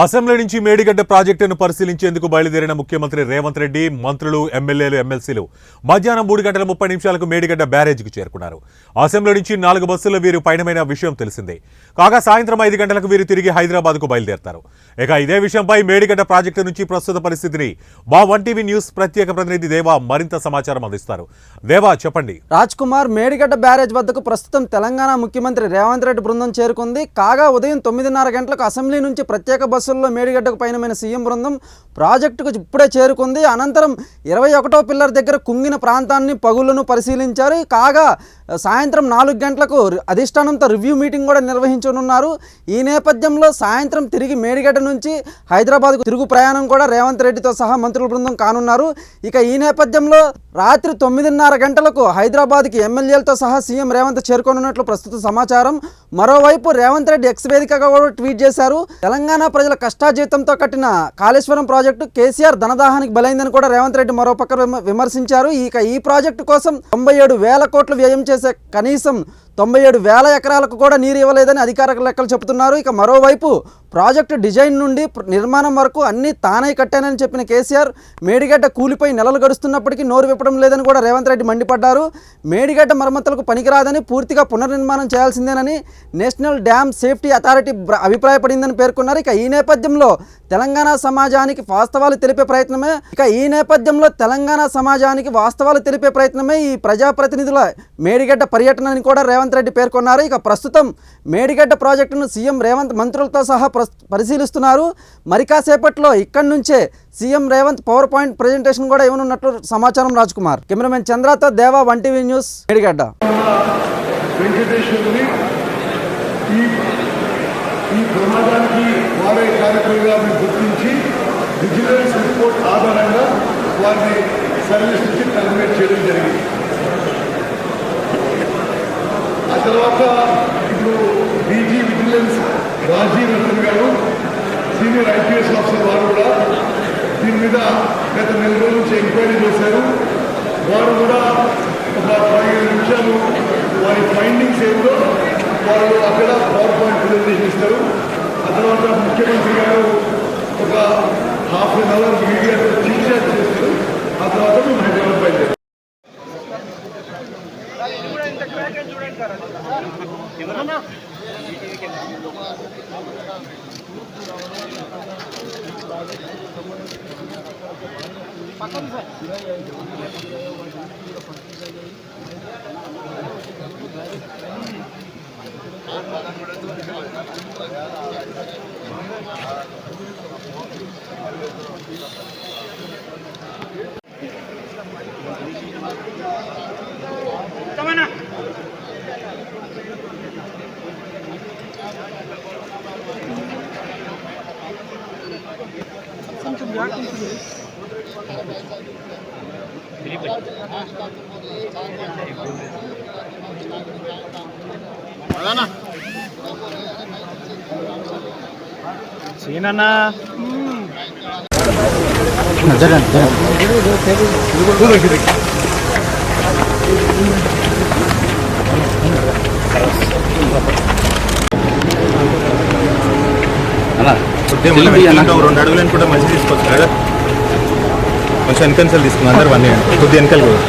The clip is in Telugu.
అసెంబ్లీ నుంచి మేడిగడ్డ ప్రాజెక్టును పరిశీలించేందుకు బయలుదేరిన ముఖ్యమంత్రి రేవంత్ రెడ్డి మంత్రులు ఎమ్మెల్యేలు ఎమ్మెల్సీలు మధ్యాహ్నం 3:30 మేడిగడ్డ బ్యారేజీకి చేరుకున్నారు. అసెంబ్లీ నుంచి 4 బస్సుల్లో వీరు పయనమైన విషయం తెలిసిందే. కాగా సాయంత్రం 5 గంటలకు వీరు తిరిగి హైదరాబాద్కు బయలుదేరతారు. ఇక ఇదే విషయంపై మేడిగడ్డ ప్రాజెక్టు నుంచి ప్రస్తుత పరిస్థితిని మా 1TV న్యూస్ ప్రత్యేక ప్రతినిధి దేవా మరింత సమాచారం అందిస్తారు. దేవా, చెప్పండి. రాజ్ కుమార్, మేడిగడ్డ బ్యారేజ్ వద్దకు ప్రస్తుతం తెలంగాణ ముఖ్యమంత్రి రేవంత్ రెడ్డి బృందం చేరుకుంది. కాగా ఉదయం 9:30 గంటలకు అసెంబ్లీ నుంచి ప్రత్యేక బస్సుల్లో మేడిగడ్డకు పయనమైన సీఎం బృందం ప్రాజెక్టుకు ఇప్పుడే చేరుకుంది. అనంతరం 21వ పిల్లర్ దగ్గర కుంగిన ప్రాంతాన్ని పగుళ్లను పరిశీలించారు. కాగా సాయంత్రం 4 గంటలకు అధిష్టానంతో రివ్యూ మీటింగ్ కూడా నిర్వహించనున్నారు. ఈ నేపథ్యంలో సాయంత్రం తిరిగి మేడిగడ్డ నుంచి హైదరాబాద్కు తిరుగు ప్రయాణం కూడా రేవంత్ రెడ్డితో సహా మంత్రుల బృందం కానున్నారు. ఇక ఈ నేపథ్యంలో రాత్రి 9:30 గంటలకు హైదరాబాద్కి ఎమ్మెల్యేలతో సహా సీఎం రేవంత్ చేరుకోనున్నట్లు ప్రస్తుత సమాచారం. మరోవైపు రేవంత్ రెడ్డి ఎక్స్ వేదికగా కూడా ట్వీట్ చేశారు. తెలంగాణ ప్రజల కష్టాజీతంతో కట్టిన కాళేశ్వరం ప్రాజెక్టు కేసీఆర్ ధనదాహానికి బలైందని కూడా రేవంత్ రెడ్డి మరోపక్క విమర్శించారు. ఇక ఈ ప్రాజెక్టు కోసం 97,000 కోట్లు వ్యయం చేసే కనీసం 97,000 ఎకరాలకు కూడా నీరు ఇవ్వలేదని అధికారిక లెక్కలు చెబుతున్నారు. ఇక మరోవైపు ప్రాజెక్టు డిజైన్ నుండి నిర్మాణం వరకు అన్నీ తానే కట్టానని చెప్పిన కేసీఆర్ మేడిగడ్డ కూలిపోయి నెలలు గడుస్తున్నప్పటికీ నోరు విప్పడం లేదని కూడా రేవంత్ రెడ్డి మండిపడ్డారు. మేడిగడ్డ మరమ్మతులకు పనికిరాదని, పూర్తిగా పునర్నిర్మాణం చేయాల్సిందేనని నేషనల్ డ్యామ్ సేఫ్టీ అథారిటీ అభిప్రాయపడిందని పేర్కొన్నారు. ఇక ఈ నేపథ్యంలో తెలంగాణ సమాజానికి వాస్తవాలు తెలిపే ప్రయత్నమే ఈ ప్రజాప్రతినిధుల మేడిగడ్డ పర్యటన అని కూడా రేవంత్ రెడ్డి పేర్కొన్నారు. ఇక ప్రస్తుతం మేడిగడ్డ ప్రాజెక్టును సీఎం రేవంత్ మంత్రులతో సహా పరిశీలిస్తున్నారు. మరి కాసేపట్లో ఇక్కడి నుంచే CM Revanth power point presentation కూడా ఇవ్వనున్నట్లు సమాచారం. రాజ్ కుమార్, కెమెరామెన్ చంద్రతో దేవా, 1TV న్యూస్, మేడిగడ్డ. ఈ ప్రమాదానికి వారే కార్యక్రమంగా గుర్తించి విజిలెన్స్ రిపోర్ట్ ఆధారంగా వారిని సర్వీస్ నుంచి టర్మినేట్ చేయడం జరిగింది. ఆ తర్వాత ఇప్పుడు డీజీ విజిలెన్స్ రాజీవ్ రంజన్ గారు, సీనియర్ IPS ఆఫీసర్ వారు కూడా దీని మీద గత 4 రోజుల నుంచి ఎంక్వైరీ చేశారు. వారు కూడా ఒక 15 నిమిషాలు వారి ఫైండింగ్స్ ఏమిటో వాళ్ళు అక్కడ పవర్ పాయింట్ ప్రెజెంటేషన్ ఇస్తారు. ఆ తర్వాత ముఖ్యమంత్రి గారు ఒక ½ an hour మీడియాతో చిట్ చాట్ చేస్తారు. ఆ తర్వాత మేము హైదరాబాద్ బయలుదేరాం. సీనన్నా ఒక 2 అడుగులను కూడా మంచి తీసుకోవచ్చు కదా. కొంచెం వెనకలు తీసుకున్నాను అందరు 1 కొద్ది వెనకలు కూడా.